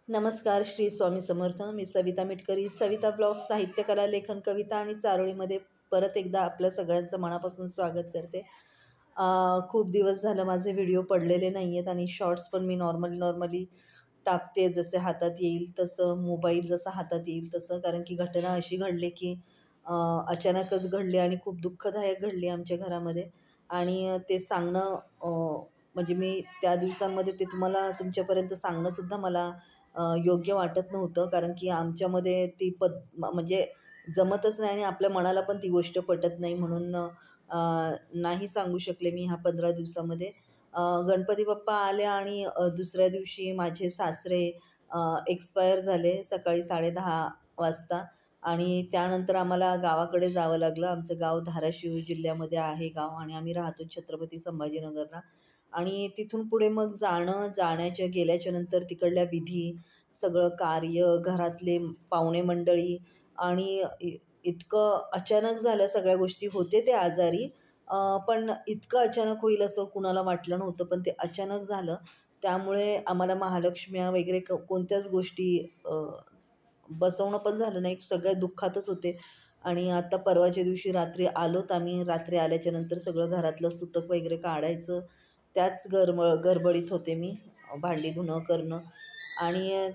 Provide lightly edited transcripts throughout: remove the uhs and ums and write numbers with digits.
नमस्कार. श्री स्वामी समर्थ. मी सविता मिटकरी. सविता ब्लॉग, साहित्य, कला, लेखन, कविता आणि चारोळीमध्ये परत एकदा आपल्या सगळ्यांचं मनापासून स्वागत करते. खूप दिवस झालं माझे व्हिडिओ पडलेले नाही आहेत आणि शॉर्ट्स पण मी नॉर्मली टाकते, जसे हातात येईल तसं, मोबाईल जसा हातात येईल तसं. कारण की घटना अशी घडली की अचानकच घडली आणि खूप दुःखदायक घडली आमच्या घरामध्ये. आणि ते सांगणं म्हणजे मी त्या दिवसांमध्ये ते तुम्हाला तुमच्यापर्यंत सांगणंसुद्धा मला योग्य वाटत नव्हतं. कारण की आमच्यामध्ये ती म्हणजे जमतच नाही आणि आपल्या मनाला पण ती गोष्ट पटत नाही, म्हणून नाही सांगू शकले मी ह्या 15 दिवसामध्ये. गणपती बाप्पा आले आणि दुसऱ्या दिवशी माझे सासरे एक्सपायर झाले सकाळी 10:30 वाजता. आणि त्यानंतर आम्हाला गावाकडे जावं लागलं. आमचं गाव धाराशिव जिल्ह्यामध्ये आहे गाव आणि आम्ही राहतो छत्रपती संभाजीनगरला. आणि तिथून पुढे मग गेल्याच्या नंतर तिकडल्या विधी, सगळं कार्य, घरातले पाहुणे मंडळी आणि इतकं अचानक झालं सगळ्या गोष्टी. होते ते आजारी, पण इतकं अचानक होईल असं कुणाला वाटलं नव्हतं, पण ते अचानक झालं. त्यामुळे आम्हाला महालक्ष्म्या वगैरे कोणत्याच गोष्टी बसवणं पण झालं नाही. सगळ्या दुःखातच होते. आणि आता परवाच्या दिवशी रात्री आलोत आम्ही. रात्री आल्याच्यानंतर सगळं घरातलं सुतक वगैरे काढायचं, त्याच गडबडीत होते मी. भांडी धुणं करणं आणि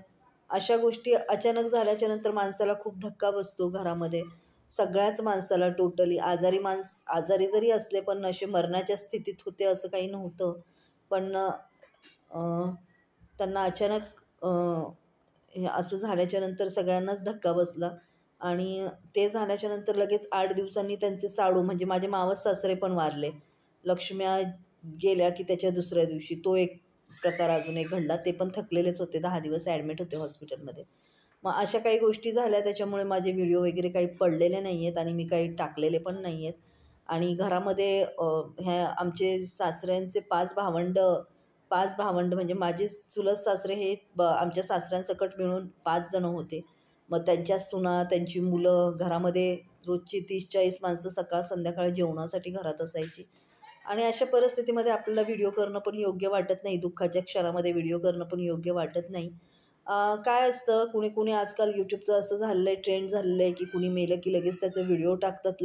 अशा गोष्टी अचानक झाल्याच्यानंतर माणसाला खूप धक्का बसतो घरामध्ये. सगळ्याच माणसाला टोटली. आजारी जरी असले पण असे मरणाच्या स्थितीत होते असं काही नव्हतं. पण त्यांना अचानक हे असं झाल्याच्यानंतर सगळ्यांनाच धक्का बसला. आणि ते झाल्याच्यानंतर लगेच 8 दिवसांनी त्यांचे साडू म्हणजे माझे मावस सासरे पण वारले. लक्ष्म्या गेल्या की त्याच्या दुसऱ्या दिवशी तो एक प्रकार अजून एक घडला. ते पण थकलेलेच होते, 10 दिवस ॲडमिट होते हॉस्पिटलमध्ये. मग अशा काही गोष्टी झाल्या, त्याच्यामुळे माझे व्हिडिओ वगैरे काही पडलेले नाही आहेत आणि मी काही टाकलेले पण नाही आहेत. आणि घरामध्ये ह्या आमचे सासऱ्यांचे 5 भावंड म्हणजे माझे चुलत सासरे हे आमच्या सासऱ्यांसकट मिळून 5 जण होते. मग त्यांच्या सुना, त्यांची मुलं, घरामध्ये रोजची 30-40 माणसं सकाळ संध्याकाळ जेवणासाठी घरात असायची. आणि अशा परिस्थितीमध्ये आपल्याला व्हिडिओ करणं पण योग्य वाटत नाही. दुःखाच्या क्षणामध्ये व्हिडिओ करणं पण योग्य वाटत नाही. काय असतं, कुणी आजकाल यूट्यूबचं असं झालेलं आहे, ट्रेंड झालेलं आहे की कुणी मेलं की लगेच त्याचे व्हिडिओ टाकतात.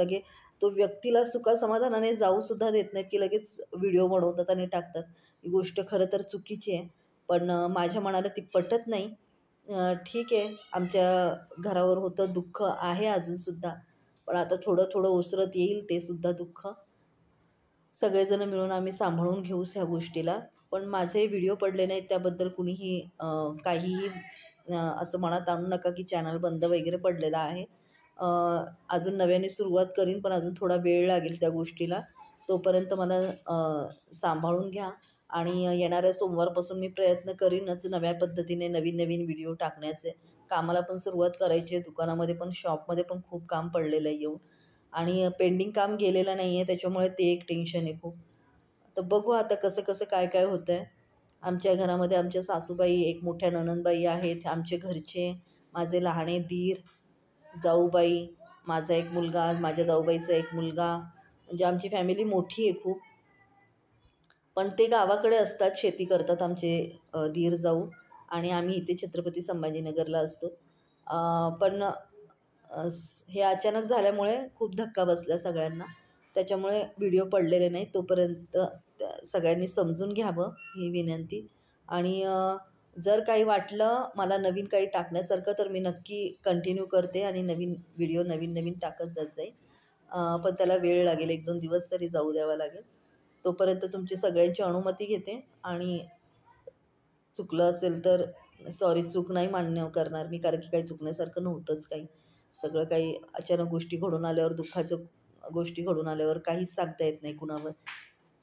तो व्यक्तीला सुखासमाधानाने जाऊसुद्धा देत नाहीत की लगेच व्हिडिओ बनवतात आणि टाकतात. ही गोष्ट खरं तर चुकीची आहे. पण माझ्या मनाला ती पटत नाही. ठीक आहे, आमच्या घरावर होतं दुःख आहे अजूनसुद्धा, पण आता थोडं ओसरत येईल ते सुद्धा दुःख. सगळेजण मिळून आम्ही सांभाळून घेऊच ह्या गोष्टीला. पण माझे व्हिडिओ पडले नाहीत त्याबद्दल कुणीही काहीही असं मनात आणू नका की चॅनल बंद वगैरे पडलेला आहे. अजून नव्याने सुरुवात करीन, पण अजून थोडा वेळ लागेल त्या गोष्टीला. तोपर्यंत मला सांभाळून घ्या. आणि येणाऱ्या सोमवारपासून मी प्रयत्न करीनच नव्या पद्धतीने नवीन व्हिडिओ टाकण्याचे. कामाला पण सुरुवात करायची आहे. दुकानामध्ये पण, शॉपमध्ये पण खूप काम पडलेलं आहे येऊन. आणि पेंडिंग काम गेलेलं नाही आहे, त्याच्यामुळे ते एक टेन्शन आहे खूप. तर बघू आता कसं काय होतं आहे. आमच्या घरामध्ये आमच्या सासूबाई, एक मोठ्या नणंदबाई आहेत, आमचे घरचे, माझे लहाने दीर, जाऊबाई, माझा एक मुलगा, माझ्या जाऊबाईचा एक मुलगा. म्हणजे आमची फॅमिली मोठी आहे खूप. पण ते गावाकडे असतात, शेती करतात आमचे दीर जाऊ. आणि आम्ही इथे छत्रपती संभाजीनगरला असतो. पण हे अचानक झाल्यामुळे खूप धक्का बसला सगळ्यांना. त्याच्यामुळे व्हिडिओ पडलेले नाही. तोपर्यंत सगळ्यांनी समजून घ्यावं ही विनंती. आणि जर काही वाटलं मला नवीन काही टाकण्यासारखं तर मी नक्की कंटिन्यू करते आणि नवीन व्हिडिओ नवीन टाकत जात जाईल. पण त्याला वेळ लागेल, 1-2 दिवस तरी जाऊ द्यावा लागेल. तोपर्यंत तुमची सगळ्यांची अनुमती घेते. आणि चुकलं असेल तर सॉरी, चूक नाही मान्य करणार मी, कारण की काही चुकण्यासारखं नव्हतंच काही. सगळं काही अचानक गोष्टी घडून आल्यावर, दुःखाचं गोष्टी घडून आल्यावर काहीच सांगता येत नाही कुणावर.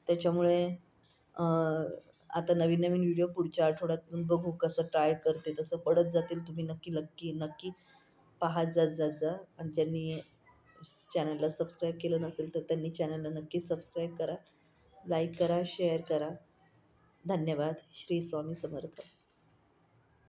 त्याच्यामुळे आता नवीन व्हिडिओ पुढच्या आठवड्यातून बघू, कसं ट्राय करते तसं पडत जातील. तुम्ही नक्की पाहत जा. आणि ज्यांनी चॅनलला सबस्क्राईब केलं नसेल तर त्यांनी चॅनलला नक्की सबस्क्राईब करा, लाईक करा, शेअर करा. धन्यवाद. श्री स्वामी समर्थ.